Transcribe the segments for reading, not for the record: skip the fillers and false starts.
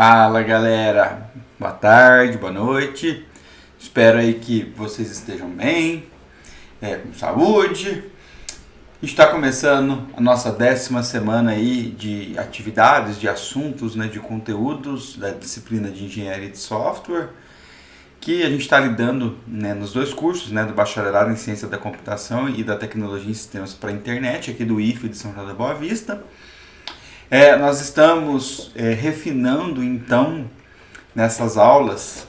Fala galera, boa tarde, boa noite, espero aí que vocês estejam bem, com saúde. Está começando a nossa 10ª semana aí de atividades, de assuntos, de conteúdos da disciplina de Engenharia de Software, que a gente está lidando nos dois cursos, do Bacharelado em Ciência da Computação e da Tecnologia em Sistemas para a Internet, aqui do IFE de São João da Boa Vista. Nós estamos refinando então nessas aulas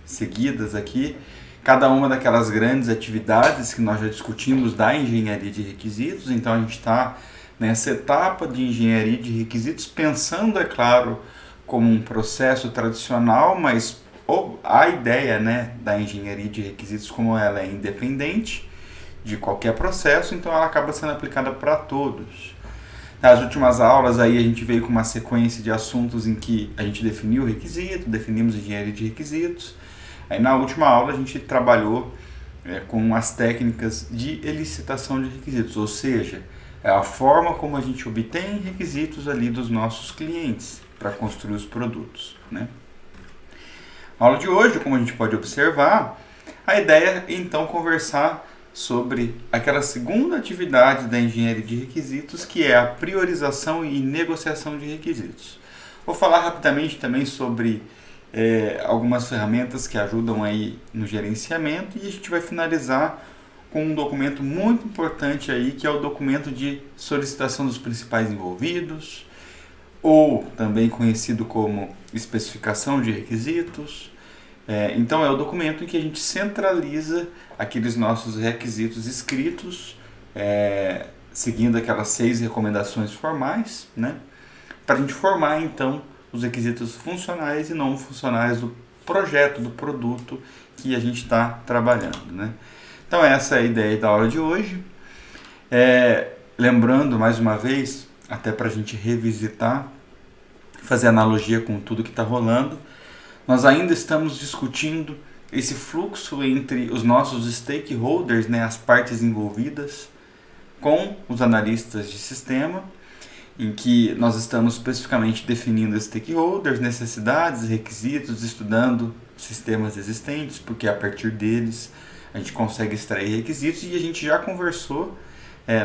seguidas aqui cada uma daquelas grandes atividades que nós já discutimos da engenharia de requisitos. Então a gente está nessa etapa de engenharia de requisitos pensando, é claro, como um processo tradicional, mas a ideia da engenharia de requisitos, como ela é independente de qualquer processo, então ela acaba sendo aplicada para todos. Nas últimas aulas aí a gente veio com uma sequência de assuntos em que a gente definiu o requisito, definimos engenharia de requisitos. Aí na última aula a gente trabalhou com as técnicas de elicitação de requisitos, ou seja, é a forma como a gente obtém requisitos ali dos nossos clientes para construir os produtos. Na aula de hoje, como a gente pode observar, a ideia é então conversar sobre aquela segunda atividade da engenharia de requisitos, que é a priorização e negociação de requisitos. Vou falar rapidamente também sobre algumas ferramentas que ajudam aí no gerenciamento, e a gente vai finalizar com um documento muito importante aí, que é o documento de solicitação dos principais envolvidos, ou também conhecido como especificação de requisitos. Então é o documento em que a gente centraliza aqueles nossos requisitos escritos, seguindo aquelas 6 recomendações formais, para a gente formar então os requisitos funcionais e não funcionais do projeto, do produto que a gente está trabalhando. Então essa é a ideia da aula de hoje. Lembrando mais uma vez, até para a gente revisitar, fazer analogia com tudo que está rolando, nós ainda estamos discutindo esse fluxo entre os nossos stakeholders, as partes envolvidas, com os analistas de sistema, em que nós estamos especificamente definindo stakeholders, necessidades, requisitos, estudando sistemas existentes, porque a partir deles a gente consegue extrair requisitos, e a gente já conversou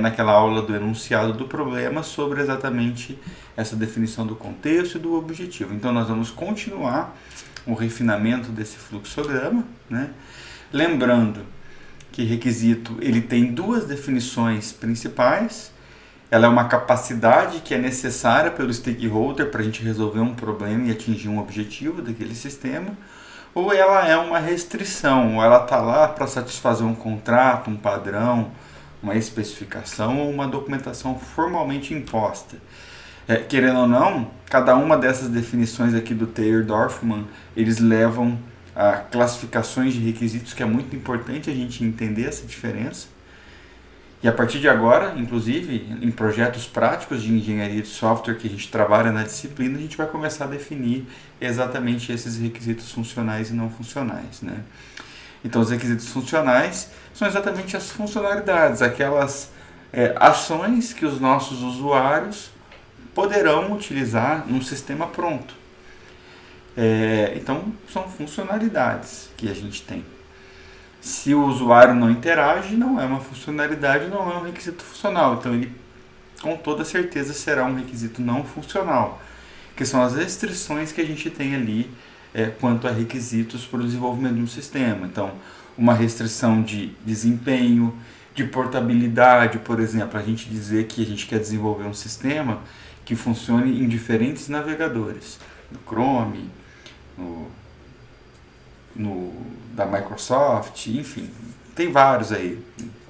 naquela aula do enunciado do problema sobre exatamente essa definição do contexto e do objetivo. Então nós vamos continuar o refinamento desse fluxograma, Lembrando que requisito ele tem 2 definições principais. Ela é uma capacidade que é necessária pelo stakeholder para a gente resolver um problema e atingir um objetivo daquele sistema, ou ela é uma restrição, ou ela está lá para satisfazer um contrato, um padrão, uma especificação ou uma documentação formalmente imposta. Querendo ou não, cada uma dessas definições aqui do Thayer-Dorfman, eles levam a classificações de requisitos, que é muito importante a gente entender essa diferença. E a partir de agora, inclusive, em projetos práticos de engenharia de software que a gente trabalha na disciplina, a gente vai começar a definir exatamente esses requisitos funcionais e não funcionais. Então, os requisitos funcionais são exatamente as funcionalidades, aquelas ações que os nossos usuários poderão utilizar num sistema pronto. Então, são funcionalidades que a gente tem. Se o usuário não interage, não é uma funcionalidade, não é um requisito funcional. Então, ele, com toda certeza, será um requisito não funcional, que são as restrições que a gente tem ali quanto a requisitos para o desenvolvimento de um sistema. Então, uma restrição de desempenho, de portabilidade, por exemplo, a gente dizer que a gente quer desenvolver um sistema que funcione em diferentes navegadores, no Chrome, da Microsoft, enfim, tem vários aí,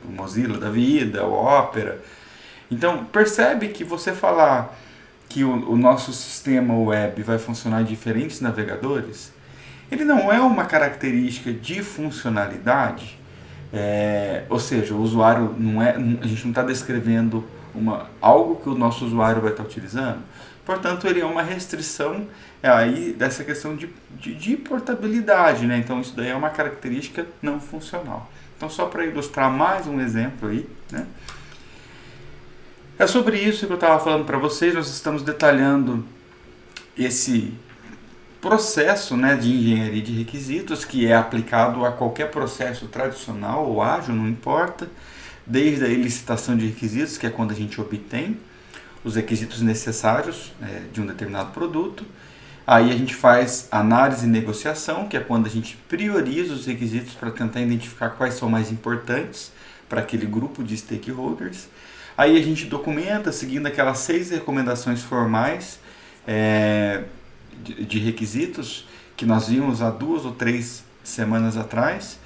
o Mozilla da vida, o Opera. Então, percebe que você falar que o nosso sistema web vai funcionar em diferentes navegadores, ele não é uma característica de funcionalidade, ou seja, o usuário a gente não está descrevendo algo que o nosso usuário vai estar utilizando. Portanto, ele é uma restrição aí dessa questão de portabilidade, Então, isso daí é uma característica não funcional. Então, só para ilustrar mais um exemplo aí, É sobre isso que eu estava falando para vocês. Nós estamos detalhando esse processo, né, de engenharia de requisitos, que é aplicado a qualquer processo tradicional ou ágil, não importa, desde a licitação de requisitos, que é quando a gente obtém os requisitos necessários de um determinado produto. Aí a gente faz análise e negociação, que é quando a gente prioriza os requisitos para tentar identificar quais são mais importantes para aquele grupo de stakeholders. Aí a gente documenta, seguindo aquelas 6 recomendações formais de requisitos que nós vimos há 2 ou 3 semanas atrás,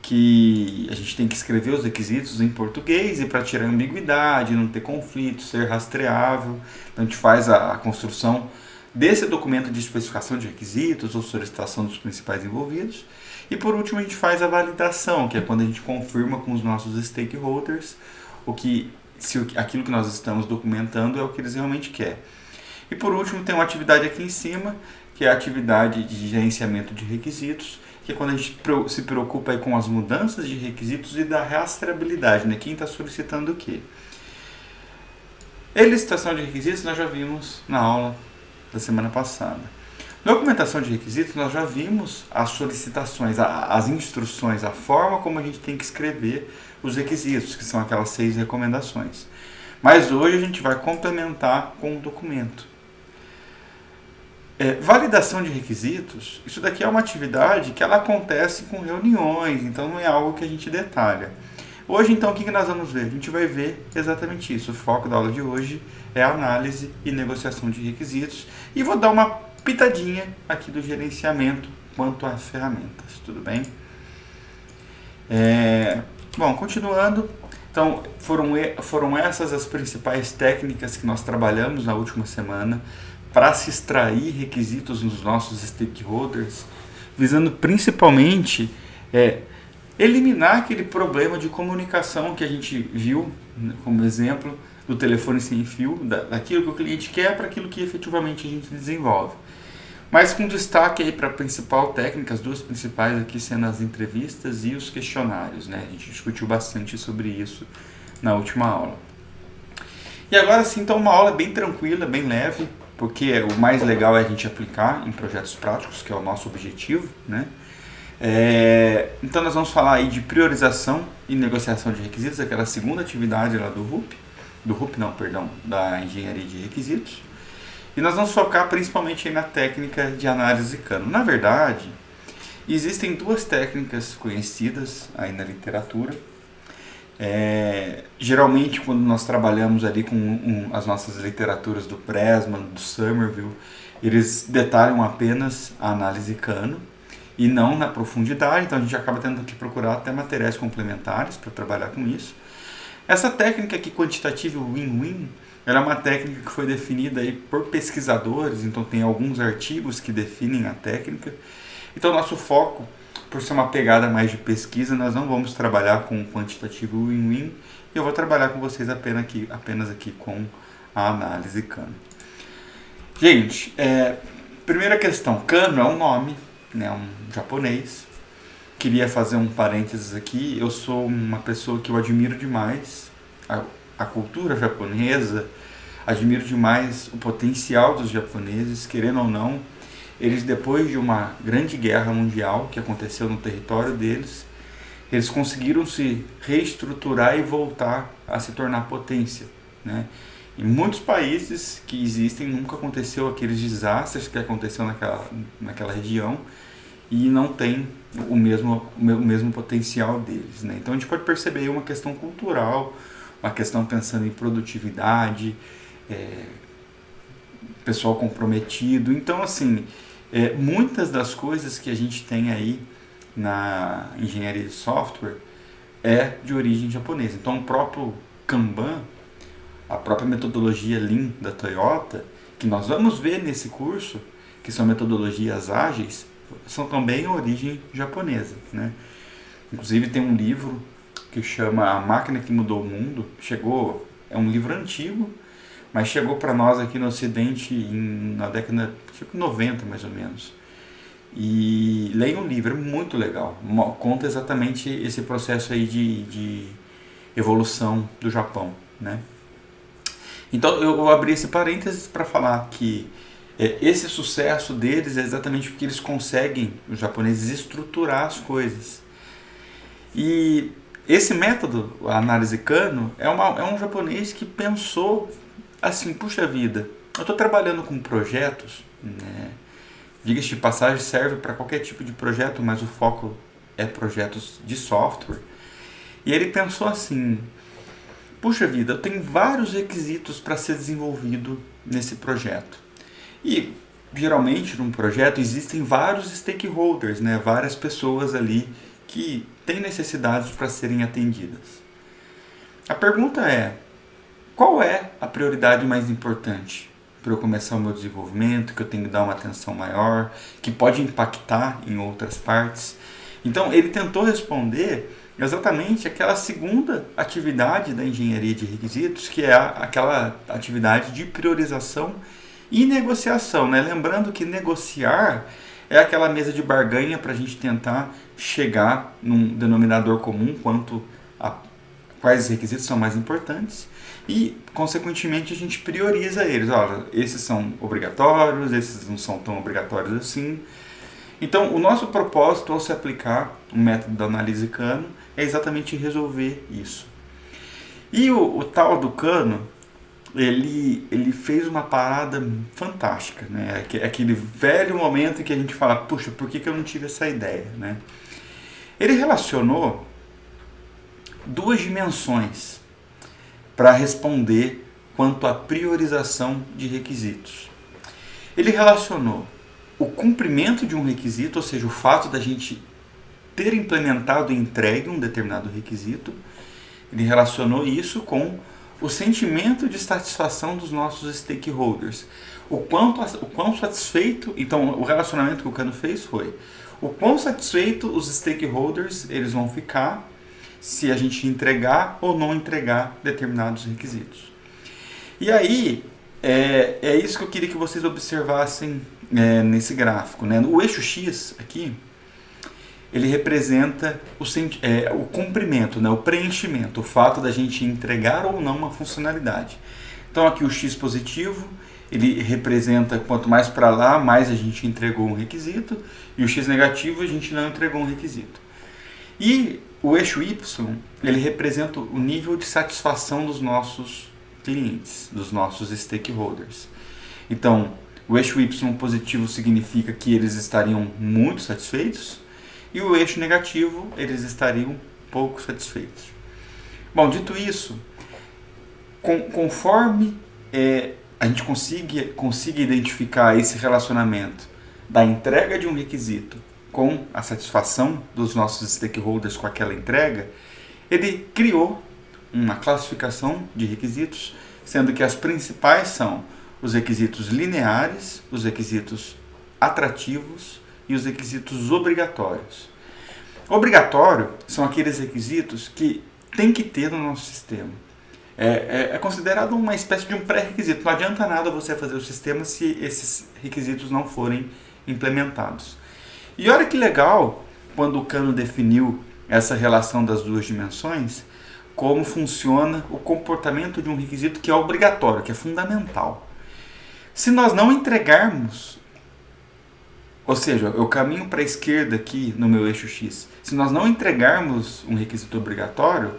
que a gente tem que escrever os requisitos em português e para tirar ambiguidade, não ter conflito, ser rastreável. Então a gente faz a construção desse documento de especificação de requisitos ou solicitação dos principais envolvidos. E por último a gente faz a validação, que é quando a gente confirma com os nossos stakeholders se aquilo que nós estamos documentando é o que eles realmente querem. E por último tem uma atividade aqui em cima, que é a atividade de gerenciamento de requisitos, que é quando a gente se preocupa aí com as mudanças de requisitos e da rastreabilidade, né? Quem está solicitando o quê? E licitação de requisitos nós já vimos na aula da semana passada. Documentação de requisitos nós já vimos as solicitações, as instruções, a forma como a gente tem que escrever os requisitos, que são aquelas 6 recomendações. Mas hoje a gente vai complementar com o documento. Validação de requisitos, isso daqui é uma atividade que ela acontece com reuniões, então não é algo que a gente detalha. Hoje, então, o que nós vamos ver? A gente vai ver exatamente isso. O foco da aula de hoje é a análise e negociação de requisitos. E vou dar uma pitadinha aqui do gerenciamento quanto a ferramentas, tudo bem? Bom, continuando. Então, foram essas as principais técnicas que nós trabalhamos na última semana para se extrair requisitos nos nossos stakeholders, visando principalmente eliminar aquele problema de comunicação que a gente viu, né, como exemplo, do telefone sem fio, daquilo que o cliente quer para aquilo que efetivamente a gente desenvolve. Mas com destaque aí para a principal técnica, as 2 principais aqui sendo as entrevistas e os questionários, né? A gente discutiu bastante sobre isso na última aula. E agora sim, então uma aula bem tranquila, bem leve, porque o mais legal é a gente aplicar em projetos práticos, que é o nosso objetivo, né? Então nós vamos falar aí de priorização e negociação de requisitos, aquela segunda atividade lá da engenharia de requisitos. E nós vamos focar principalmente aí na técnica de análise Kano. Na verdade, existem 2 técnicas conhecidas aí na literatura. Geralmente quando nós trabalhamos ali com as nossas literaturas do Pressman, do Somerville, eles detalham apenas a análise Kano e não na profundidade, então a gente acaba tendo que procurar até materiais complementares para trabalhar com isso. Essa técnica aqui quantitativa win-win, ela é uma técnica que foi definida aí por pesquisadores, então tem alguns artigos que definem a técnica. Então nosso foco, por ser uma pegada mais de pesquisa, nós não vamos trabalhar com o quantitativo win-win, e eu vou trabalhar com vocês apenas aqui com a análise Kano. Gente, primeira questão, Kano é um nome, né, um japonês. Queria fazer um parênteses aqui, eu sou uma pessoa que eu admiro demais a cultura japonesa, admiro demais o potencial dos japoneses, querendo ou não, eles depois de uma grande guerra mundial que aconteceu no território deles, eles conseguiram se reestruturar e voltar a se tornar potência, né? Em muitos países que existem nunca aconteceu aqueles desastres que aconteceu naquela região e não tem o mesmo potencial deles, né? Então a gente pode perceber aí uma questão cultural, uma questão pensando em produtividade, pessoal comprometido. Então, assim, muitas das coisas que a gente tem aí na engenharia de software é de origem japonesa. Então, o próprio Kanban, a própria metodologia Lean da Toyota, que nós vamos ver nesse curso, que são metodologias ágeis, são também origem japonesa, né? Inclusive tem um livro que chama A Máquina que Mudou o Mundo. É um livro antigo, mas chegou para nós aqui no Ocidente na década de 90, mais ou menos. E leia um livro, é muito legal. Conta exatamente esse processo aí de evolução do Japão, né? Então eu abri esse parênteses para falar que Esse sucesso deles é exatamente porque eles conseguem, os japoneses, estruturar as coisas. E esse método, a análise Kano, é um japonês que pensou assim, puxa vida, eu estou trabalhando com projetos, né? Diga-se de passagem, serve para qualquer tipo de projeto, mas o foco é projetos de software. E ele pensou assim, puxa vida, eu tenho vários requisitos para ser desenvolvido nesse projeto. E geralmente num projeto existem vários stakeholders, né? Várias pessoas ali que têm necessidades para serem atendidas. A pergunta é, qual é a prioridade mais importante para eu começar o meu desenvolvimento, que eu tenho que dar uma atenção maior, que pode impactar em outras partes? Então ele tentou responder exatamente aquela segunda atividade da engenharia de requisitos, que é aquela atividade de priorização e negociação, né? Lembrando que negociar é aquela mesa de barganha para a gente tentar chegar num denominador comum quanto a quais requisitos são mais importantes e, consequentemente, a gente prioriza eles. Olha, esses são obrigatórios, esses não são tão obrigatórios assim. Então, o nosso propósito ao se aplicar o método da análise Kano é exatamente resolver isso. E o tal do Kano, ele fez uma parada fantástica, né? Aquele velho momento em que a gente fala, puxa, por que eu não tive essa ideia, né? Ele relacionou duas dimensões para responder quanto à priorização de requisitos. Ele relacionou o cumprimento de um requisito, ou seja, o fato da gente ter implementado e entregue um determinado requisito, ele relacionou isso com o sentimento de satisfação dos nossos stakeholders. O quão satisfeito, então o relacionamento que o Kano fez foi o quão satisfeito os stakeholders eles vão ficar se a gente entregar ou não entregar determinados requisitos. E aí, é isso que eu queria que vocês observassem nesse gráfico, né? O eixo X aqui, ele representa o cumprimento, né? O preenchimento, o fato da gente entregar ou não uma funcionalidade. Então aqui o X positivo, ele representa quanto mais para lá, mais a gente entregou um requisito, e o X negativo, a gente não entregou um requisito. E o eixo Y, ele representa o nível de satisfação dos nossos clientes, dos nossos stakeholders. Então, o eixo Y positivo significa que eles estariam muito satisfeitos, e o eixo negativo, eles estariam pouco satisfeitos. Bom, dito isso, conforme a gente consiga identificar esse relacionamento da entrega de um requisito com a satisfação dos nossos stakeholders com aquela entrega, ele criou uma classificação de requisitos, sendo que as principais são os requisitos lineares, os requisitos atrativos e os requisitos obrigatórios. Obrigatório são aqueles requisitos que tem que ter no nosso sistema. É considerado uma espécie de um pré-requisito. Não adianta nada você fazer o sistema se esses requisitos não forem implementados. E olha que legal, quando o Kano definiu essa relação das duas dimensões, como funciona o comportamento de um requisito que é obrigatório, que é fundamental. Se nós não entregarmos, ou seja, eu caminho para a esquerda aqui no meu eixo X, se nós não entregarmos um requisito obrigatório,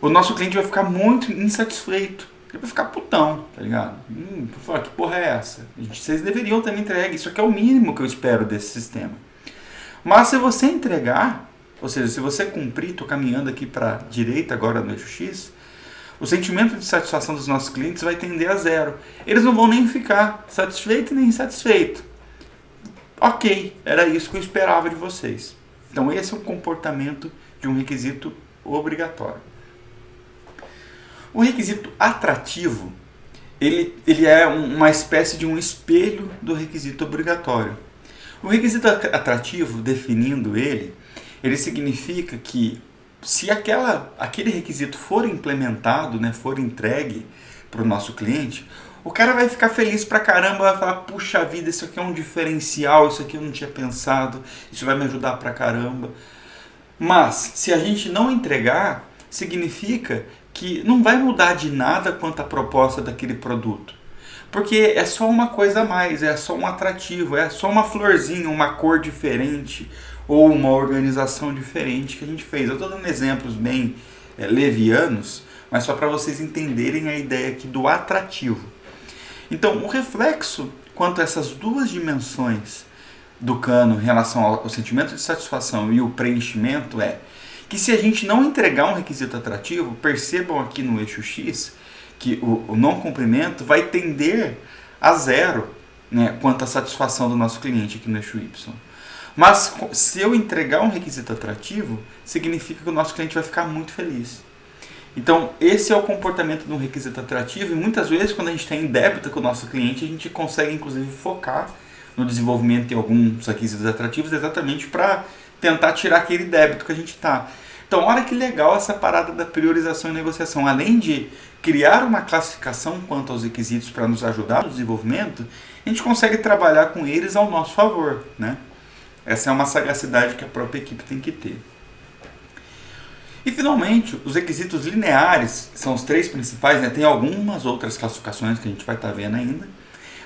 o nosso cliente vai ficar muito insatisfeito. Ele vai ficar putão, tá ligado? Que porra é essa? Vocês deveriam ter me entregue. Isso aqui é o mínimo que eu espero desse sistema. Mas se você entregar, ou seja, se você cumprir, estou caminhando aqui para a direita agora no eixo X, o sentimento de satisfação dos nossos clientes vai tender a zero. Eles não vão nem ficar satisfeitos nem insatisfeitos. Ok, era isso que eu esperava de vocês. Então esse é o comportamento de um requisito obrigatório. O requisito atrativo, ele é uma espécie de um espelho do requisito obrigatório. O requisito atrativo, definindo ele significa que se aquele requisito for implementado, né, for entregue para o nosso cliente, o cara vai ficar feliz pra caramba, vai falar, puxa vida, isso aqui é um diferencial, isso aqui eu não tinha pensado, isso vai me ajudar pra caramba. Mas, se a gente não entregar, significa que não vai mudar de nada quanto à proposta daquele produto. Porque é só uma coisa a mais, é só um atrativo, é só uma florzinha, uma cor diferente ou uma organização diferente que a gente fez. Eu estou dando exemplos bem levianos, mas só para vocês entenderem a ideia aqui do atrativo. Então, o reflexo quanto a essas duas dimensões do Kano em relação ao sentimento de satisfação e o preenchimento é que se a gente não entregar um requisito atrativo, percebam aqui no eixo X que o não cumprimento vai tender a zero, né, quanto à satisfação do nosso cliente aqui no eixo Y. Mas se eu entregar um requisito atrativo, significa que o nosso cliente vai ficar muito feliz. Então, esse é o comportamento de um requisito atrativo e muitas vezes quando a gente está em débito com o nosso cliente, a gente consegue inclusive focar no desenvolvimento de alguns requisitos atrativos exatamente para tentar tirar aquele débito que a gente está. Então, olha que legal essa parada da priorização e negociação. Além de criar uma classificação quanto aos requisitos para nos ajudar no desenvolvimento, a gente consegue trabalhar com eles ao nosso favor, né? Essa é uma sagacidade que a própria equipe tem que ter. E finalmente, os requisitos lineares são os três principais, né? Tem algumas outras classificações que a gente vai estar vendo ainda,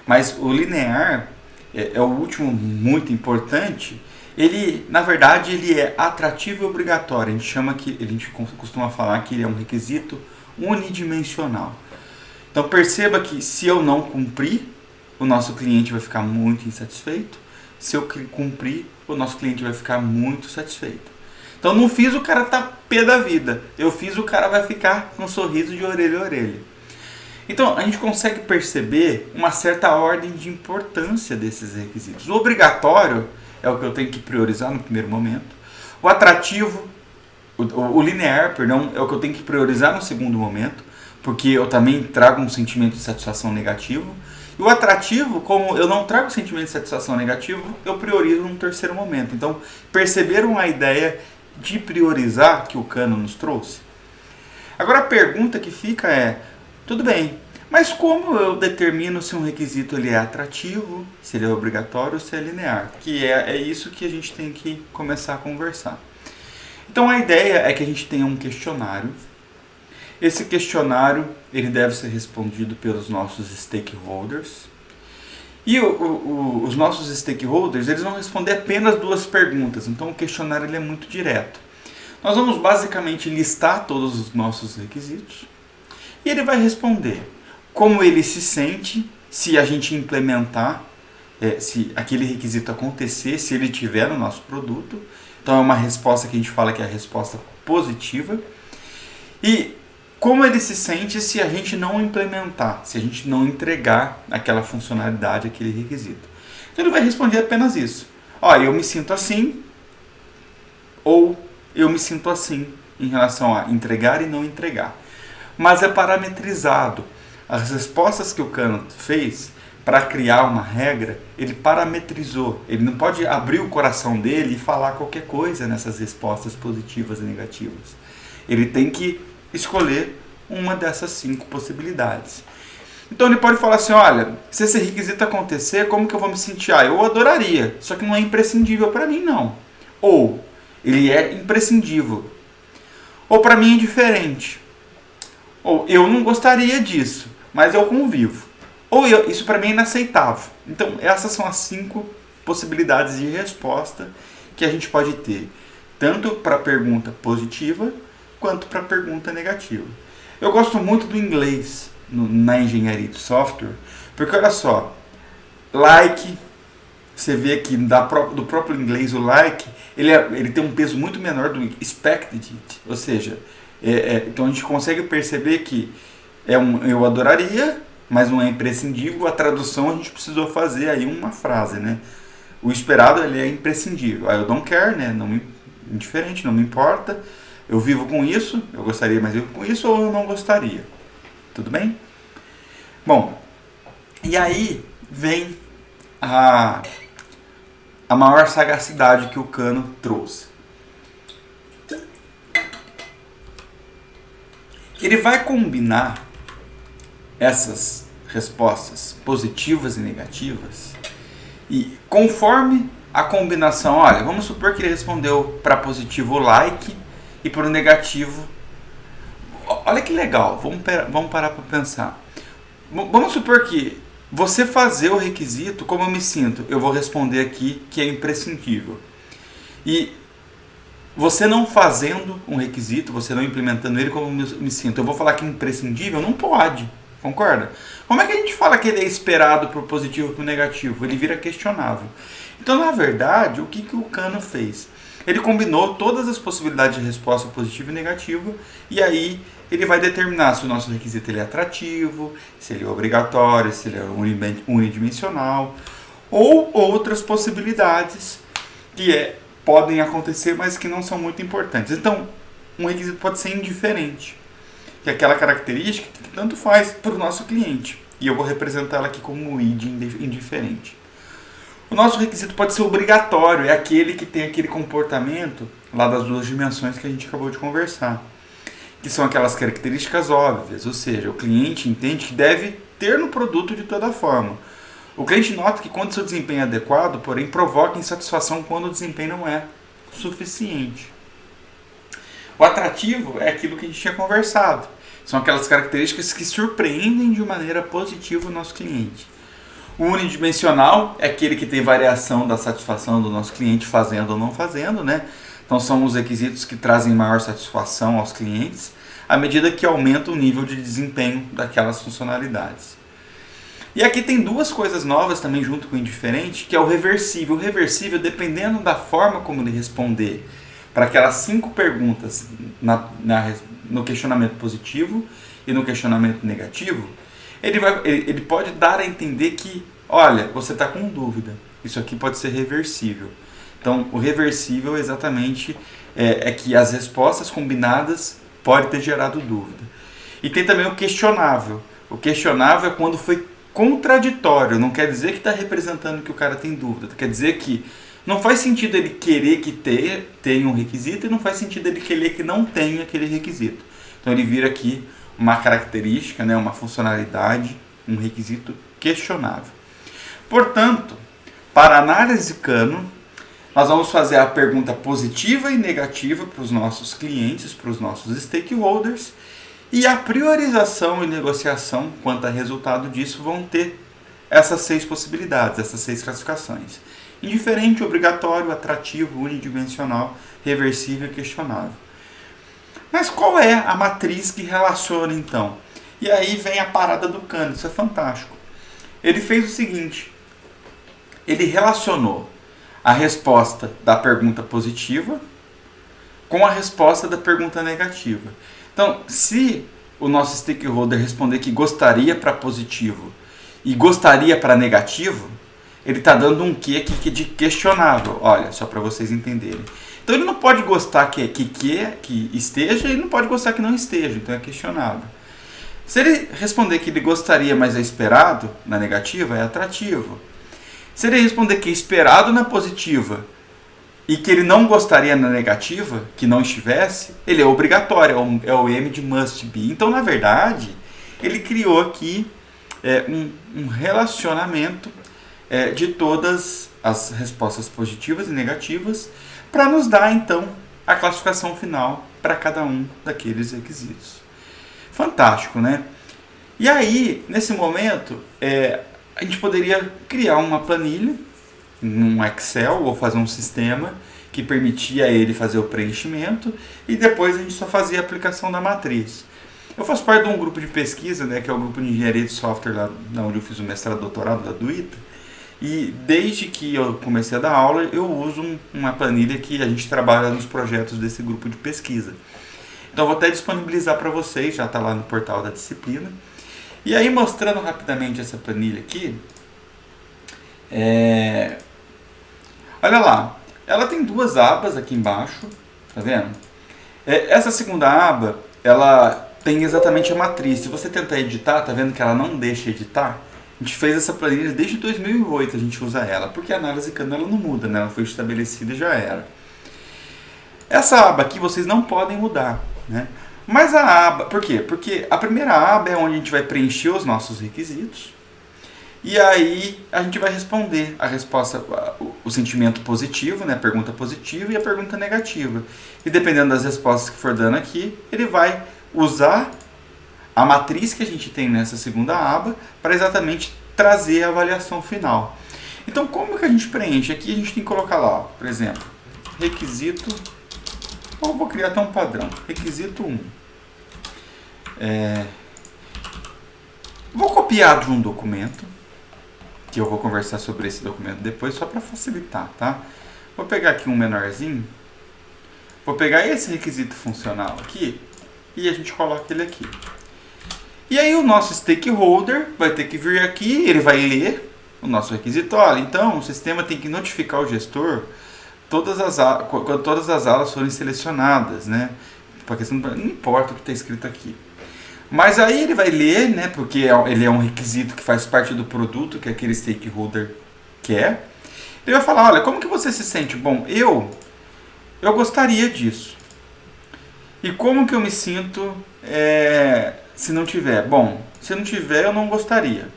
mas o linear é o último muito importante. Ele, na verdade, ele é atrativo e obrigatório. A gente costuma falar que ele é um requisito unidimensional. Então perceba que se eu não cumprir, o nosso cliente vai ficar muito insatisfeito. Se eu cumprir, o nosso cliente vai ficar muito satisfeito. Então não fiz, o cara tá pé da vida. Eu fiz, o cara vai ficar com um sorriso de orelha a orelha. Então a gente consegue perceber uma certa ordem de importância desses requisitos. O obrigatório é o que eu tenho que priorizar no primeiro momento. O atrativo, o linear, perdão, é o que eu tenho que priorizar no segundo momento, porque eu também trago um sentimento de satisfação negativo. E o atrativo, como eu não trago sentimento de satisfação negativo, eu priorizo num terceiro momento. Então, perceberam a ideia de priorizar que o Kano nos trouxe? Agora a pergunta que fica é, tudo bem, mas como eu determino se um requisito ele é atrativo, se ele é obrigatório ou se é linear? Que é isso que a gente tem que começar a conversar. Então a ideia é que a gente tenha um questionário. Esse questionário ele deve ser respondido pelos nossos stakeholders. E os nossos stakeholders eles vão responder apenas duas perguntas. Então o questionário ele é muito direto. Nós vamos basicamente listar todos os nossos requisitos. E ele vai responder como ele se sente se a gente implementar, se aquele requisito acontecer, se ele tiver no nosso produto. Então é uma resposta que a gente fala que é a resposta positiva. E como ele se sente se a gente não implementar, se a gente não entregar aquela funcionalidade, aquele requisito. Então ele vai responder apenas isso. Eu me sinto assim, ou eu me sinto assim em relação a entregar e não entregar. Mas é parametrizado. As respostas que o Kano fez para criar uma regra, ele parametrizou. Ele não pode abrir o coração dele e falar qualquer coisa nessas respostas positivas e negativas. Ele tem que escolher uma dessas 5 possibilidades. Então ele pode falar assim, olha, se esse requisito acontecer, como que eu vou me sentir? Eu adoraria, só que não é imprescindível para mim não. Ou ele é imprescindível. Ou para mim é diferente. Ou eu não gostaria disso, mas eu convivo. Ou isso para mim é inaceitável. Então essas são as 5 possibilidades de resposta que a gente pode ter. Tanto para a pergunta positiva, quanto para a pergunta negativa. Eu gosto muito do inglês na engenharia de software, porque olha só, like, você vê que do próprio inglês o like, ele tem um peso muito menor do expected, ou seja, então a gente consegue perceber que eu adoraria, mas não é imprescindível. A tradução a gente precisou fazer aí uma frase, né? O esperado ele é imprescindível. Eu don't care, né? Indiferente, não me importa. Eu vivo com isso, eu gostaria, mas vivo com isso, ou eu não gostaria. Tudo bem? Bom, e aí vem a maior sagacidade que o Kano trouxe. Ele vai combinar essas respostas positivas e negativas e conforme a combinação, olha, vamos supor que ele respondeu para positivo like e para o negativo, olha que legal, vamos parar para pensar. Vamos supor que você fazer o requisito, como eu me sinto, eu vou responder aqui que é imprescindível. E você não fazendo um requisito, você não implementando ele, como eu me sinto, eu vou falar que é imprescindível? Não pode, concorda? Como é que a gente fala que ele é esperado para o positivo ou para o negativo? Ele vira questionável. Então, na verdade, o que o Kano fez? Ele combinou todas as possibilidades de resposta positiva e negativa, e aí ele vai determinar se o nosso requisito ele é atrativo, se ele é obrigatório, se ele é unidimensional, ou outras possibilidades que podem acontecer, mas que não são muito importantes. Então, um requisito pode ser indiferente, que é aquela característica que tanto faz para o nosso cliente, e eu vou representar ela aqui como id indiferente. O nosso requisito pode ser obrigatório, é aquele que tem aquele comportamento lá das duas dimensões que a gente acabou de conversar, que são aquelas características óbvias, ou seja, o cliente entende que deve ter no produto de toda forma. O cliente nota que quando seu desempenho é adequado, porém provoca insatisfação quando o desempenho não é suficiente. O atrativo é aquilo que a gente tinha conversado, são aquelas características que surpreendem de maneira positiva o nosso cliente. O unidimensional é aquele que tem variação da satisfação do nosso cliente fazendo ou não fazendo, né? Então são os requisitos que trazem maior satisfação aos clientes à medida que aumenta o nível de desempenho daquelas funcionalidades. E aqui tem duas coisas novas também junto com o indiferente, que é o reversível. O reversível, dependendo da forma como ele responder para aquelas 5 perguntas no questionamento positivo e no questionamento negativo, ele pode dar a entender que, olha, você está com dúvida, isso aqui pode ser reversível. Então, o reversível exatamente é que as respostas combinadas podem ter gerado dúvida. E tem também o questionável. O questionável é quando foi contraditório, não quer dizer que está representando que o cara tem dúvida, quer dizer que não faz sentido ele querer que tenha um requisito e não faz sentido ele querer que não tenha aquele requisito. Então ele vira aqui uma característica, né, uma funcionalidade, um requisito questionável. Portanto, para a análise Kano, nós vamos fazer a pergunta positiva e negativa para os nossos clientes, para os nossos stakeholders, e a priorização e negociação quanto a resultado disso vão ter essas 6 possibilidades, essas 6 classificações. Indiferente, obrigatório, atrativo, unidimensional, reversível e questionável. Mas qual é a matriz que relaciona então? E aí vem a parada do Kano, isso é fantástico. Ele fez o seguinte, ele relacionou a resposta da pergunta positiva com a resposta da pergunta negativa. Então, se o nosso stakeholder responder que gostaria para positivo e gostaria para negativo, ele está dando um quê aqui de questionável, olha, só para vocês entenderem. Então ele não pode gostar que esteja e não pode gostar que não esteja, então é questionável. Se ele responder que ele gostaria, mas é esperado, na negativa, é atrativo. Se ele responder que é esperado na positiva e que ele não gostaria na negativa, que não estivesse, ele é obrigatório, é o M de must be. Então, na verdade, ele criou aqui um relacionamento de todas as respostas positivas e negativas para nos dar, então, a classificação final para cada um daqueles requisitos. Fantástico, né? E aí, nesse momento, a gente poderia criar uma planilha, num Excel, ou fazer um sistema que permitia ele fazer o preenchimento, e depois a gente só fazia a aplicação da matriz. Eu faço parte de um grupo de pesquisa, né, que é o grupo de engenharia de software, lá onde eu fiz o mestrado e doutorado, lá do ITA, e desde que eu comecei a dar aula, eu uso uma planilha que a gente trabalha nos projetos desse grupo de pesquisa. Então eu vou até disponibilizar para vocês, já está lá no portal da disciplina. E aí, mostrando rapidamente essa planilha aqui, olha lá, ela tem 2 abas aqui embaixo, tá vendo? Essa segunda aba, ela tem exatamente a matriz. Se você tentar editar, tá vendo que ela não deixa editar? A gente fez essa planilha desde 2008, a gente usa ela, porque a análise Kano ela não muda, né? Ela foi estabelecida e já era. Essa aba aqui vocês não podem mudar, né? Mas a aba, por quê? Porque a primeira aba é onde a gente vai preencher os nossos requisitos, e aí a gente vai responder a resposta, o sentimento positivo, né? A pergunta positiva e a pergunta negativa. E dependendo das respostas que for dando aqui, ele vai usar a matriz que a gente tem nessa segunda aba para exatamente trazer a avaliação final. Então, como que a gente preenche? Aqui a gente tem que colocar lá, ó, por exemplo, requisito, ou vou criar até um padrão, requisito 1. Vou copiar de um documento, que eu vou conversar sobre esse documento depois, só para facilitar, tá? Vou pegar aqui um menorzinho, vou pegar esse requisito funcional aqui, e a gente coloca ele aqui. E aí o nosso stakeholder vai ter que vir aqui, ele vai ler o nosso requisito. Olha, então o sistema tem que notificar o gestor quando todas as alas forem selecionadas, né? Porque não importa o que está escrito aqui. Mas aí ele vai ler, né? Porque ele é um requisito que faz parte do produto que aquele stakeholder quer. Ele vai falar, olha, como que você se sente? Bom, eu gostaria disso. E como que eu me sinto se não tiver? Bom, se não tiver, eu não gostaria.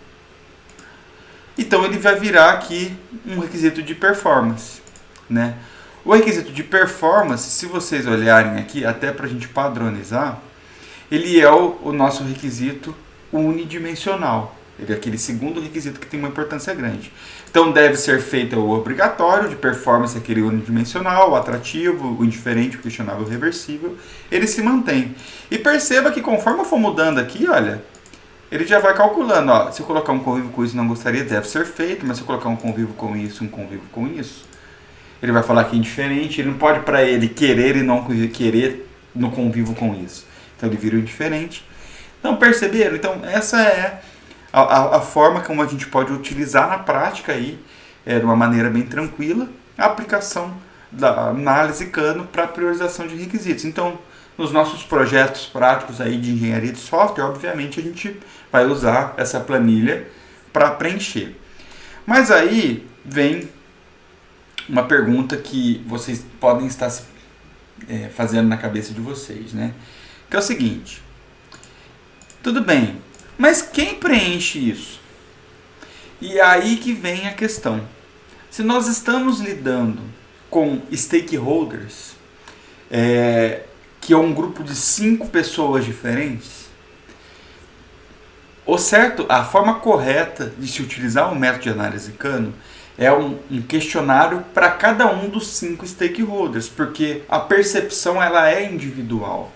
Então ele vai virar aqui um requisito de performance, né? O requisito de performance, se vocês olharem aqui, até para a gente padronizar, ele é o nosso requisito unidimensional. Ele é aquele segundo requisito que tem uma importância grande. Então deve ser feito o obrigatório, de performance aquele unidimensional, o atrativo, o indiferente, o questionável, o reversível. Ele se mantém. E perceba que conforme eu for mudando aqui, olha, ele já vai calculando, ó, se eu colocar um convívio com isso não gostaria, deve ser feito, mas se eu colocar um convívio com isso, um convívio com isso, ele vai falar que é indiferente, ele não pode para ele querer e não querer no convívio com isso. Então ele vira o indiferente. Então perceberam? Então essa é a forma como a gente pode utilizar na prática aí, de uma maneira bem tranquila, a aplicação da análise Kano para priorização de requisitos. Então, nos nossos projetos práticos aí de engenharia de software, obviamente a gente vai usar essa planilha para preencher. Mas aí vem uma pergunta que vocês podem estar fazendo na cabeça de vocês, né? Que é o seguinte: tudo bem, mas quem preenche isso? E aí que vem a questão. Se nós estamos lidando com stakeholders, que é um grupo de 5 pessoas diferentes, o certo, a forma correta de se utilizar o método de análise Kano é um questionário para cada um dos 5 stakeholders, porque a percepção ela é individual.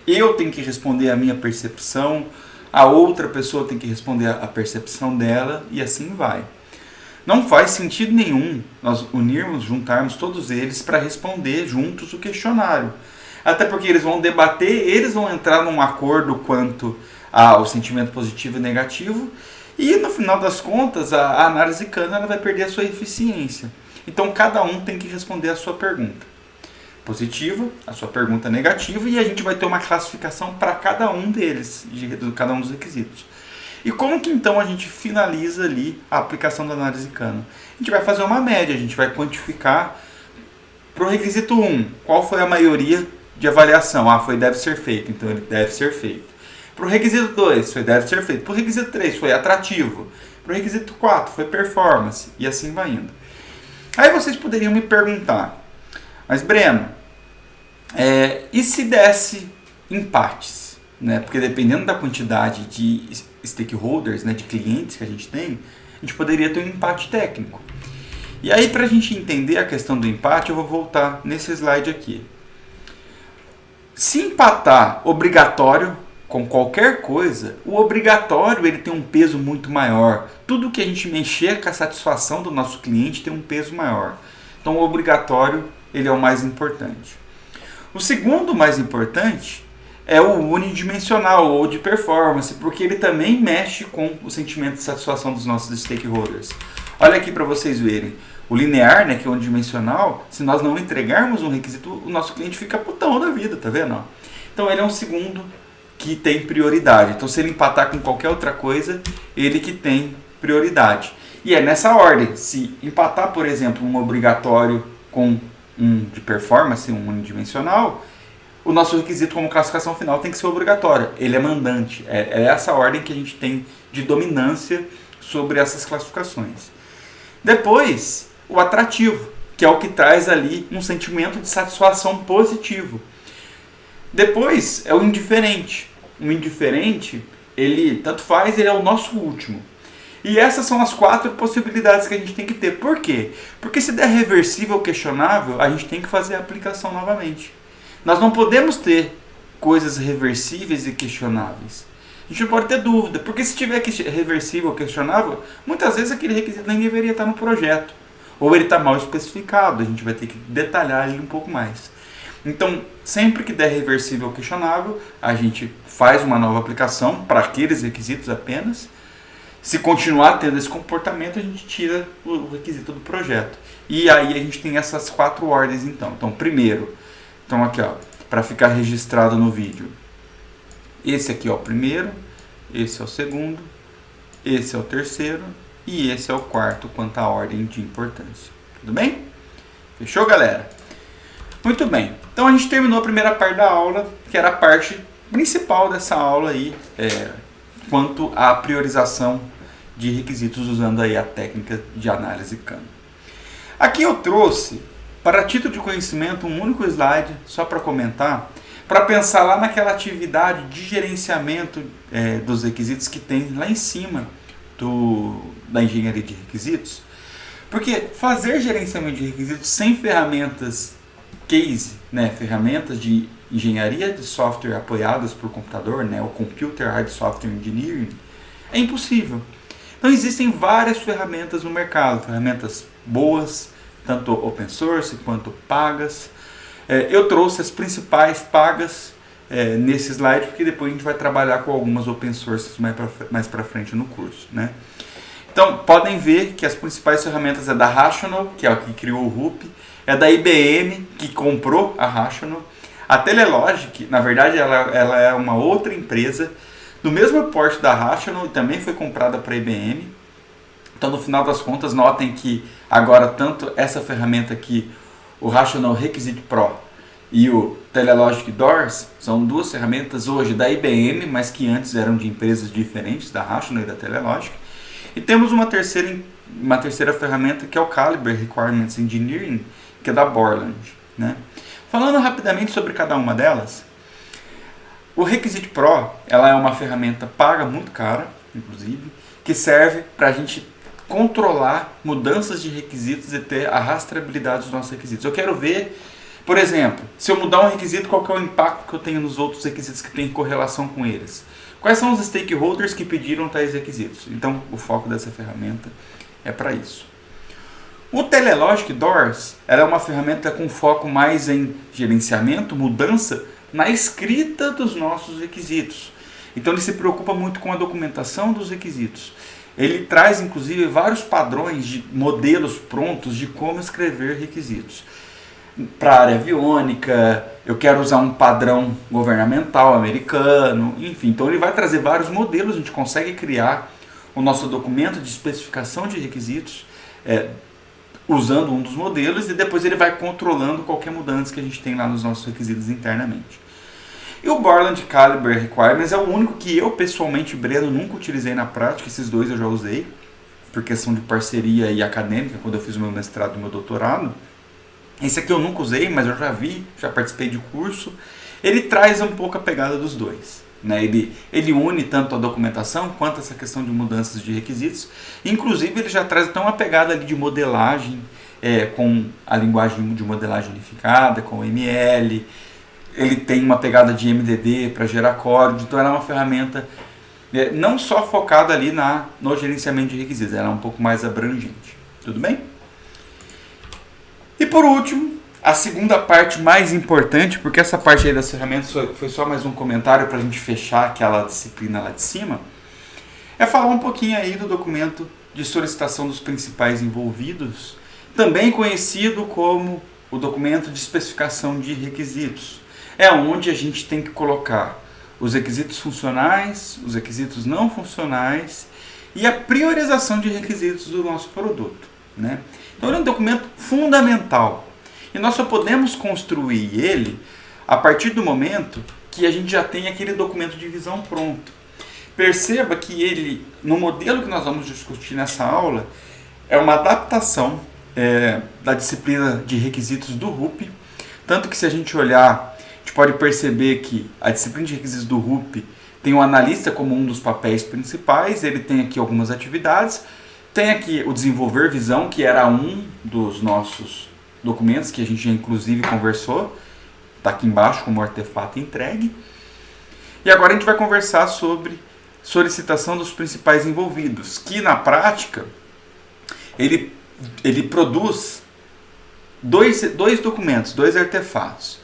Eu tenho que responder a minha percepção, a outra pessoa tem que responder a percepção dela e assim vai. Não faz sentido nenhum nós juntarmos todos eles para responder juntos o questionário. Até porque eles vão debater, eles vão entrar num acordo quanto ao sentimento positivo e negativo, e no final das contas a análise Kano ela vai perder a sua eficiência. Então cada um tem que responder a sua pergunta positiva, a sua pergunta negativa, e a gente vai ter uma classificação para cada um deles, de cada um dos requisitos. E como que então a gente finaliza ali a aplicação da análise Kano? A gente vai fazer uma média, a gente vai quantificar para o requisito 1, qual foi a maioria de avaliação? Foi deve ser feito, então ele deve ser feito. Para o requisito 2, foi deve ser feito. Para o requisito 3, foi atrativo. Para o requisito 4, foi performance, e assim vai indo. Aí vocês poderiam me perguntar, mas Breno, e se desse empates? Né? Porque dependendo da quantidade de stakeholders, né, de clientes que a gente tem, a gente poderia ter um empate técnico. E aí, para a gente entender a questão do empate, eu vou voltar nesse slide aqui. Se empatar obrigatório com qualquer coisa, o obrigatório ele tem um peso muito maior. Tudo que a gente mexer com a satisfação do nosso cliente tem um peso maior. Então, o obrigatório ele é o mais importante. O segundo mais importante é o unidimensional ou de performance, porque ele também mexe com o sentimento de satisfação dos nossos stakeholders. Olha aqui para vocês verem. O linear, né, que é o unidimensional, se nós não entregarmos um requisito, o nosso cliente fica putão da vida, tá vendo? Então ele é um segundo que tem prioridade. Então se ele empatar com qualquer outra coisa, ele que tem prioridade. E é nessa ordem. Se empatar, por exemplo, um obrigatório com um de performance, um unidimensional, o nosso requisito como classificação final tem que ser obrigatório. Ele é mandante. É essa ordem que a gente tem de dominância sobre essas classificações. Depois, o atrativo, que é o que traz ali um sentimento de satisfação positivo. Depois, é o indiferente. O indiferente, ele, tanto faz, ele é o nosso último. E essas são as 4 possibilidades que a gente tem que ter. Por quê? Porque se der reversível ou questionável, a gente tem que fazer a aplicação novamente. Nós não podemos ter coisas reversíveis e questionáveis. A gente não pode ter dúvida, porque se tiver reversível ou questionável, muitas vezes aquele requisito nem deveria estar no projeto. Ou ele está mal especificado, a gente vai ter que detalhar ele um pouco mais. Então, sempre que der reversível ou questionável, a gente faz uma nova aplicação para aqueles requisitos apenas. Se continuar tendo esse comportamento, a gente tira o requisito do projeto. E aí a gente tem essas 4 ordens então. Então, primeiro, então aqui ó, para ficar registrado no vídeo. Esse aqui é o primeiro, esse é o segundo, esse é o terceiro e esse é o quarto quanto à ordem de importância. Tudo bem? Fechou, galera? Muito bem. Então a gente terminou a primeira parte da aula, que era a parte principal dessa aula aí, quanto à priorização de requisitos usando aí a técnica de análise CAN. Aqui eu trouxe, para título de conhecimento, um único slide, só para comentar, para pensar lá naquela atividade de gerenciamento dos requisitos que tem lá em cima da engenharia de requisitos. Porque fazer gerenciamento de requisitos sem ferramentas case, ferramentas de engenharia de software apoiadas por computador, o Computer Hard Software Engineering, é impossível. Então existem várias ferramentas no mercado, ferramentas boas, tanto open source quanto pagas. Eu trouxe as principais pagas nesse slide, porque depois a gente vai trabalhar com algumas open sources mais para frente no curso. Então, podem ver que as principais ferramentas é da Rational, que é o que criou o RUP, é da IBM, que comprou a Rational. A Telelogic, na verdade, ela é uma outra empresa do mesmo porte da Rational e também foi comprada para a IBM. Então, no final das contas, notem que agora tanto essa ferramenta aqui, o Rational Requisite Pro e o Telelogic Doors, são 2 ferramentas hoje da IBM, mas que antes eram de empresas diferentes, da Rational e da Telelogic. E temos uma terceira ferramenta que é o Calibre Requirements Engineering, que é da Borland. Falando rapidamente sobre cada uma delas, o Requisite Pro ela é uma ferramenta paga, muito cara, inclusive, que serve para a gente controlar mudanças de requisitos e ter a rastreabilidade dos nossos requisitos. Eu quero ver, por exemplo, se eu mudar um requisito, qual que é o impacto que eu tenho nos outros requisitos que têm correlação com eles. Quais são os stakeholders que pediram tais requisitos? Então, o foco dessa ferramenta é para isso. O Telelogic Doors ela é uma ferramenta com foco mais em gerenciamento, mudança na escrita dos nossos requisitos. Então ele se preocupa muito com a documentação dos requisitos. Ele traz inclusive vários padrões de modelos prontos de como escrever requisitos. Para a área aviônica, eu quero usar um padrão governamental americano, enfim. Então ele vai trazer vários modelos, a gente consegue criar o nosso documento de especificação de requisitos usando um dos modelos e depois ele vai controlando qualquer mudança que a gente tem lá nos nossos requisitos internamente. E o Borland Calibre Requirements é o único que eu pessoalmente, Breno, nunca utilizei na prática. Esses 2 eu já usei por questão de parceria e acadêmica, quando eu fiz o meu mestrado e o meu doutorado. Esse aqui eu nunca usei, mas eu já vi, já participei de curso. Ele traz um pouco a pegada dos 2. Ele une tanto a documentação quanto essa questão de mudanças de requisitos. Inclusive ele já traz então uma pegada ali de modelagem, com a linguagem de modelagem unificada, com o ML. Ele tem uma pegada de MDD para gerar código, então ela é uma ferramenta não só focada ali no gerenciamento de requisitos, ela é um pouco mais abrangente. Tudo bem? E por último, a segunda parte mais importante, porque essa parte aí das ferramentas foi só mais um comentário para a gente fechar aquela disciplina lá de cima, é falar um pouquinho aí do documento de solicitação dos principais envolvidos, também conhecido como o documento de especificação de requisitos. É onde a gente tem que colocar os requisitos funcionais, os requisitos não funcionais e a priorização de requisitos do nosso produto. Então ele é um documento fundamental. E nós só podemos construir ele a partir do momento que a gente já tem aquele documento de visão pronto. Perceba que ele, no modelo que nós vamos discutir nessa aula, é uma adaptação da disciplina de requisitos do RUP. Tanto que se a gente olhar, a gente pode perceber que a disciplina de requisitos do RUP tem o analista como um dos papéis principais, ele tem aqui algumas atividades, tem aqui o desenvolver visão, que era um dos nossos documentos, que a gente já inclusive conversou, está aqui embaixo como artefato entregue. E agora a gente vai conversar sobre solicitação dos principais envolvidos, que na prática ele produz dois documentos, dois artefatos.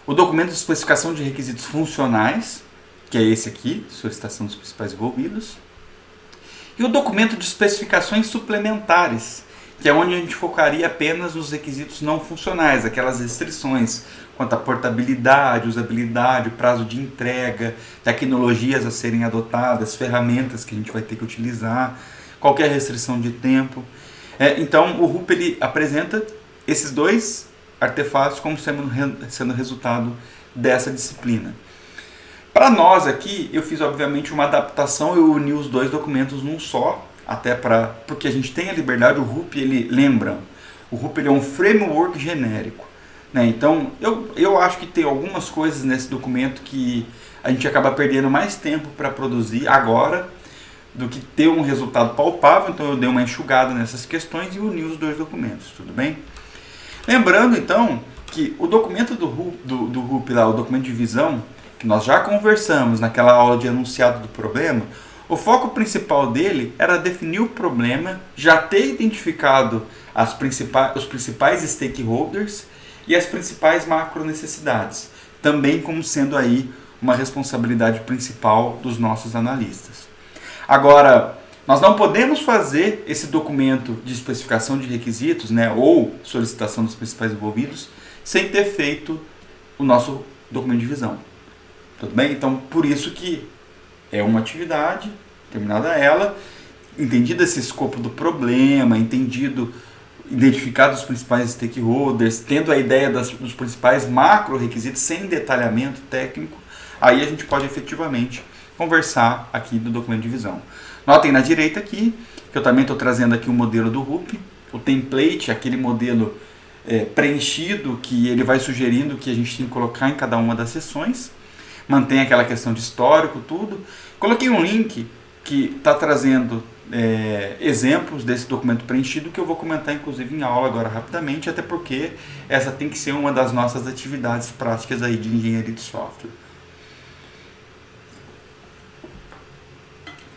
O documento de especificação de requisitos funcionais, que é esse aqui, solicitação dos principais envolvidos, e o documento de especificações suplementares, que é onde a gente focaria apenas nos requisitos não funcionais, aquelas restrições quanto à portabilidade, usabilidade, prazo de entrega, tecnologias a serem adotadas, ferramentas que a gente vai ter que utilizar, qualquer restrição de tempo. Então o RUP ele apresenta esses dois artefatos como sendo resultado dessa disciplina. Para nós aqui, eu fiz obviamente uma adaptação, eu uni os dois documentos num só, porque a gente tem a liberdade. O RUP, o RUP ele é um framework genérico, né? Então eu acho que tem algumas coisas nesse documento que a gente acaba perdendo mais tempo para produzir agora do que ter um resultado palpável, então eu dei uma enxugada nessas questões e uni os dois documentos, tudo bem? Lembrando então que o documento do RUP lá, o documento de visão, que nós já conversamos naquela aula de enunciado do problema, o foco principal dele era definir o problema, já ter identificado os principais stakeholders e as principais macro necessidades, também como sendo aí uma responsabilidade principal dos nossos analistas. Agora, nós não podemos fazer esse documento de especificação de requisitos, né, ou solicitação dos principais envolvidos, sem ter feito o nosso documento de visão. Tudo bem? Então, por isso que é uma atividade, terminada ela, entendido esse escopo do problema, identificado os principais stakeholders, tendo a ideia dos principais macro requisitos sem detalhamento técnico, aí a gente pode efetivamente conversar aqui do documento de visão. Notem na direita aqui, que eu também estou trazendo aqui o modelo do RUP, o template, aquele modelo preenchido que ele vai sugerindo que a gente tem que colocar em cada uma das sessões. Mantém aquela questão de histórico, tudo. Coloquei um link que está trazendo exemplos desse documento preenchido que eu vou comentar inclusive em aula agora rapidamente, até porque essa tem que ser uma das nossas atividades práticas aí de engenharia de software.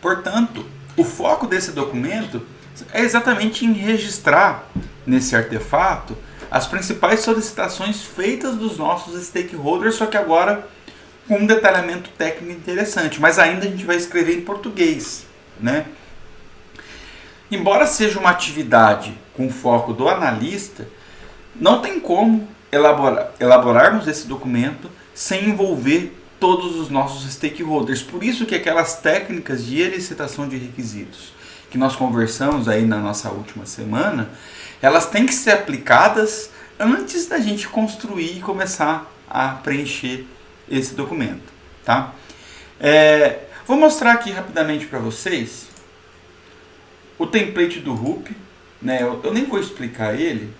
Portanto, o foco desse documento é exatamente em registrar nesse artefato as principais solicitações feitas dos nossos stakeholders, só que agora com um detalhamento técnico interessante, mas ainda a gente vai escrever em português, né? Embora seja uma atividade com foco do analista, não tem como elaborarmos esse documento sem envolver todos os nossos stakeholders. Por isso que aquelas técnicas de elicitação de requisitos que nós conversamos aí na nossa última semana, elas têm que ser aplicadas antes da gente construir e começar a preencher esse documento, tá? Vou mostrar aqui rapidamente para vocês o template do RUP, né? Eu nem vou explicar ele,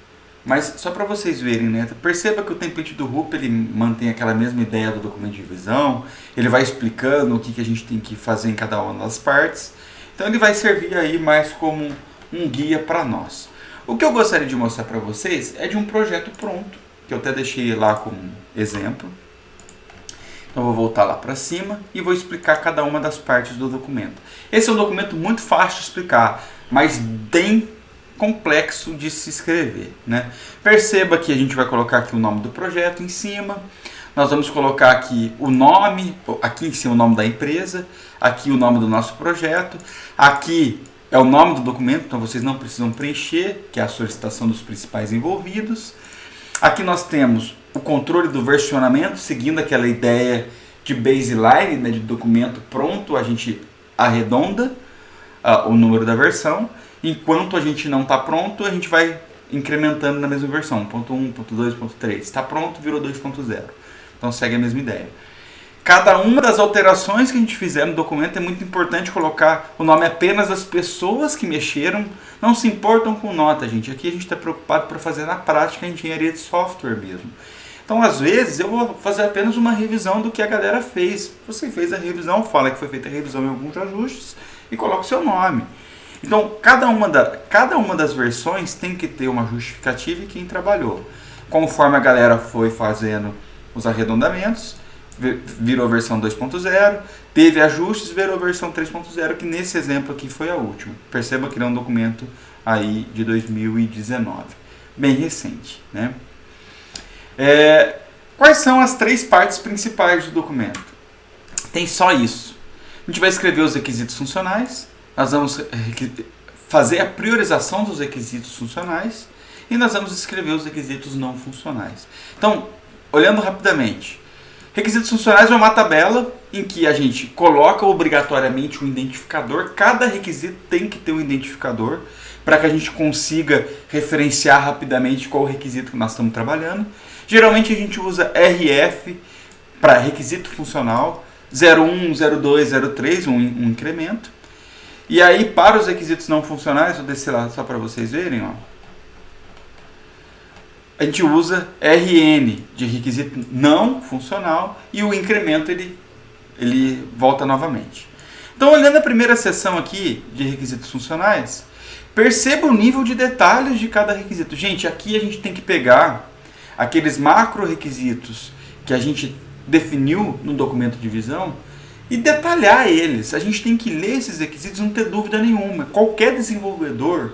mas só para vocês verem, né? Perceba que o template do RUP ele mantém aquela mesma ideia do documento de visão, ele vai explicando o que a gente tem que fazer em cada uma das partes, então ele vai servir aí mais como um guia para nós. O que eu gostaria de mostrar para vocês é de um projeto pronto, que eu até deixei lá como exemplo. Então eu vou voltar lá para cima e vou explicar cada uma das partes do documento. Esse é um documento muito fácil de explicar, mas bem complexo de se escrever, né? Perceba que a gente vai colocar aqui o nome do projeto em cima, nós vamos colocar aqui o nome, aqui em cima o nome da empresa, aqui o nome do nosso projeto, aqui é o nome do documento, então vocês não precisam preencher, que é a solicitação dos principais envolvidos. Aqui nós temos o controle do versionamento, seguindo aquela ideia de baseline, né, de documento pronto, a gente arredonda o número da versão. Enquanto a gente não está pronto, a gente vai incrementando na mesma versão, ponto 1, ponto 2, ponto 3. Está pronto, virou 2.0. Então segue a mesma ideia. Cada uma das alterações que a gente fizer no documento é muito importante colocar o nome apenas das pessoas que mexeram. Não se importam com nota, gente. Aqui a gente está preocupado para fazer na prática a engenharia de software mesmo. Então, às vezes, eu vou fazer apenas uma revisão do que a galera fez. Você fez a revisão, fala que foi feita a revisão em alguns ajustes e coloca o seu nome. Então, cada uma das versões tem que ter uma justificativa e quem trabalhou. Conforme a galera foi fazendo os arredondamentos, virou versão 2.0, teve ajustes, virou versão 3.0, que nesse exemplo aqui foi a última. Perceba que ele é um documento aí de 2019, bem recente, né? Quais são as 3 partes principais do documento? Tem só isso. A gente vai escrever os requisitos funcionais, nós vamos fazer a priorização dos requisitos funcionais e nós vamos escrever os requisitos não funcionais. Então, olhando rapidamente, requisitos funcionais é uma tabela em que a gente coloca obrigatoriamente um identificador. Cada requisito tem que ter um identificador para que a gente consiga referenciar rapidamente qual o requisito que nós estamos trabalhando. Geralmente a gente usa RF para requisito funcional, 01, 02, 03, um incremento. E aí, para os requisitos não funcionais, vou descer lá só para vocês verem, ó. A gente usa RN de requisito não funcional e o incremento ele volta novamente. Então, olhando a primeira seção aqui de requisitos funcionais, perceba o nível de detalhes de cada requisito. Gente, aqui a gente tem que pegar aqueles macro requisitos que a gente definiu no documento de visão e detalhar eles. A gente tem que ler esses requisitos e não ter dúvida nenhuma. Qualquer desenvolvedor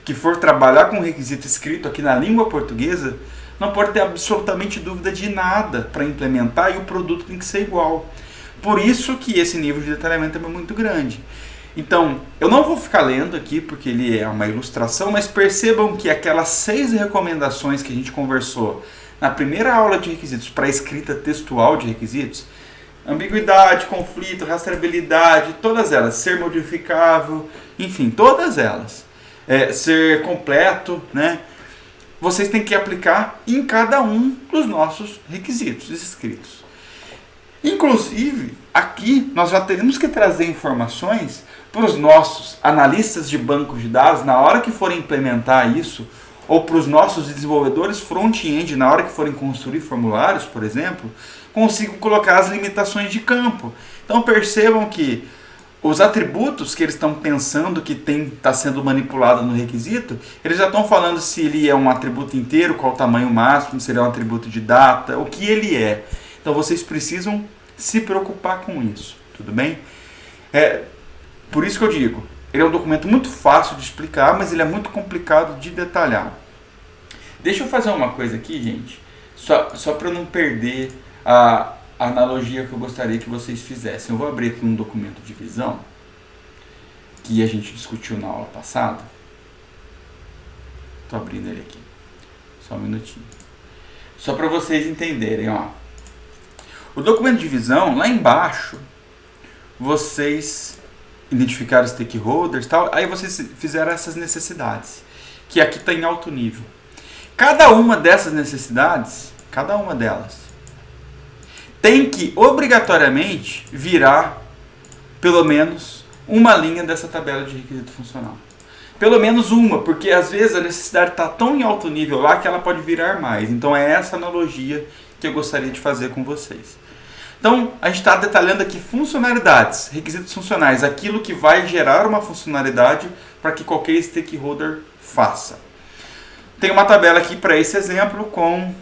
que for trabalhar com um requisito escrito aqui na língua portuguesa não pode ter absolutamente dúvida de nada para implementar, e o produto tem que ser igual. Por isso que esse nível de detalhamento é muito grande. Então, eu não vou ficar lendo aqui porque ele é uma ilustração, mas percebam que aquelas 6 recomendações que a gente conversou na primeira aula de requisitos para a escrita textual de requisitos, ambiguidade, conflito, rastreabilidade, todas elas, ser modificável, enfim, todas elas, ser completo, né? Vocês têm que aplicar em cada um dos nossos requisitos escritos. Inclusive, aqui nós já teremos que trazer informações para os nossos analistas de bancos de dados na hora que forem implementar isso, ou para os nossos desenvolvedores front-end na hora que forem construir formulários, por exemplo, consigam colocar as limitações de campo. Então percebam que os atributos que eles estão pensando que está sendo manipulado no requisito, eles já estão falando se ele é um atributo inteiro, qual o tamanho máximo, se ele é um atributo de data, o que ele é. Então vocês precisam se preocupar com isso, tudo bem? Por isso que eu digo, ele é um documento muito fácil de explicar, mas ele é muito complicado de detalhar. Deixa eu fazer uma coisa aqui, gente, só para não perder a analogia que eu gostaria que vocês fizessem. Eu vou abrir aqui um documento de visão que a gente discutiu na aula passada. Estou abrindo ele aqui, só um minutinho. Só para vocês entenderem, ó. O documento de visão, lá embaixo, vocês identificaram os stakeholders e tal, aí vocês fizeram essas necessidades, que aqui está em alto nível. Cada uma dessas necessidades, cada uma delas, tem que obrigatoriamente virar pelo menos uma linha dessa tabela de requisito funcional. Pelo menos uma, porque às vezes a necessidade está tão em alto nível lá que ela pode virar mais. Então é essa analogia que eu gostaria de fazer com vocês. Então, a gente está detalhando aqui funcionalidades, requisitos funcionais, aquilo que vai gerar uma funcionalidade para que qualquer stakeholder faça. Tem uma tabela aqui para esse exemplo com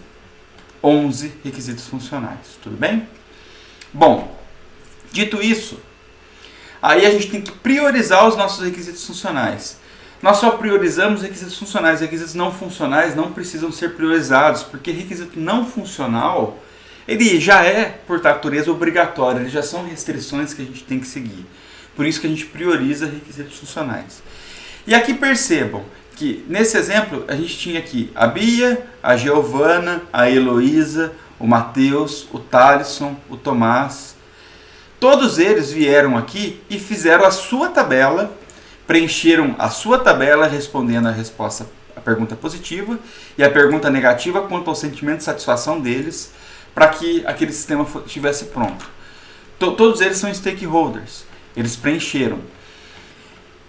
11 requisitos funcionais, tudo bem? Bom, dito isso, aí a gente tem que priorizar os nossos requisitos funcionais. Nós só priorizamos requisitos funcionais, requisitos não funcionais não precisam ser priorizados, porque requisito não funcional, ele já é, por natureza, obrigatório, eles já são restrições que a gente tem que seguir. Por isso que a gente prioriza requisitos funcionais. E aqui percebam que, nesse exemplo, a gente tinha aqui a Bia, a Giovana, a Heloísa, o Matheus, o Thalisson, o Tomás. Todos eles vieram aqui e fizeram a sua tabela, preencheram a sua tabela respondendo a pergunta positiva e a pergunta negativa quanto ao sentimento de satisfação deles, para que aquele sistema estivesse pronto. Todos eles são stakeholders, eles preencheram.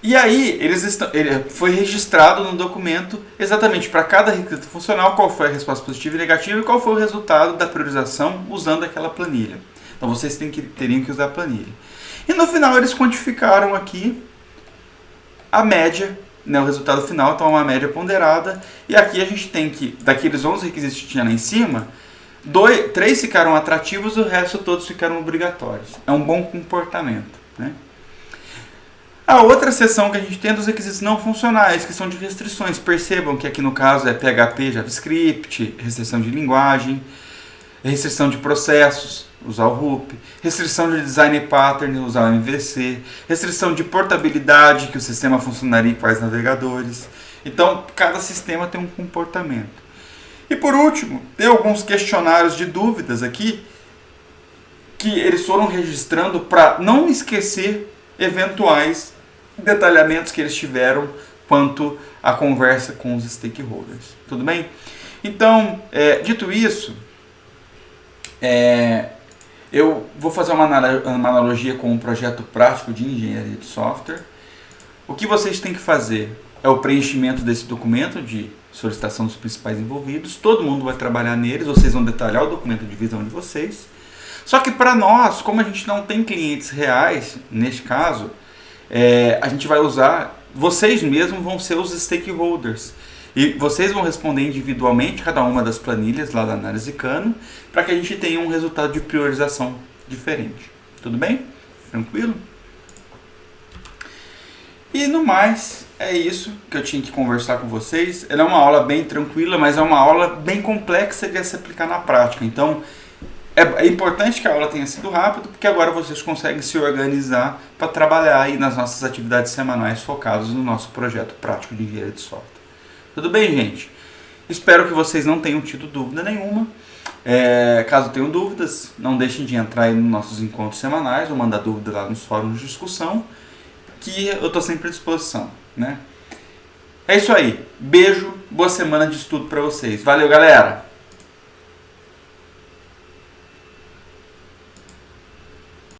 E aí, ele foi registrado no documento exatamente para cada requisito funcional qual foi a resposta positiva e negativa e qual foi o resultado da priorização usando aquela planilha. Então vocês teriam que usar a planilha. E no final eles quantificaram aqui a média, né, o resultado final, então é uma média ponderada. E aqui a gente tem que, daqueles 11 requisitos que tinha lá em cima, 3 ficaram atrativos e o resto todos ficaram obrigatórios. É um bom comportamento, né? A outra seção que a gente tem é dos requisitos não funcionais, que são de restrições. Percebam que aqui no caso é PHP, JavaScript, restrição de linguagem, restrição de processos, usar o RUP, restrição de design pattern, usar o MVC, restrição de portabilidade, que o sistema funcionaria em quais navegadores. Então, cada sistema tem um comportamento. E por último, tem alguns questionários de dúvidas aqui, que eles foram registrando para não esquecer eventuais detalhamentos que eles tiveram quanto à conversa com os stakeholders. Tudo bem? Então, dito isso, eu vou fazer uma analogia com um projeto prático de engenharia de software. O que vocês têm que fazer é o preenchimento desse documento de solicitação dos principais envolvidos. Todo mundo vai trabalhar neles, vocês vão detalhar o documento de visão de vocês. Só que para nós, como a gente não tem clientes reais, neste caso, a gente vai usar, vocês mesmos vão ser os stakeholders. E vocês vão responder individualmente cada uma das planilhas lá da análise Kano, para que a gente tenha um resultado de priorização diferente. Tudo bem? Tranquilo? E no mais, é isso que eu tinha que conversar com vocês. Ela é uma aula bem tranquila, mas é uma aula bem complexa de se aplicar na prática. Então, é importante que a aula tenha sido rápida, porque agora vocês conseguem se organizar para trabalhar aí nas nossas atividades semanais focadas no nosso projeto prático de engenharia de software. Tudo bem, gente? Espero que vocês não tenham tido dúvida nenhuma. Caso tenham dúvidas, não deixem de entrar aí nos nossos encontros semanais ou mandar dúvida lá nos fóruns de discussão, que eu estou sempre à disposição, né? É isso aí. Beijo, boa semana de estudo para vocês. Valeu, galera!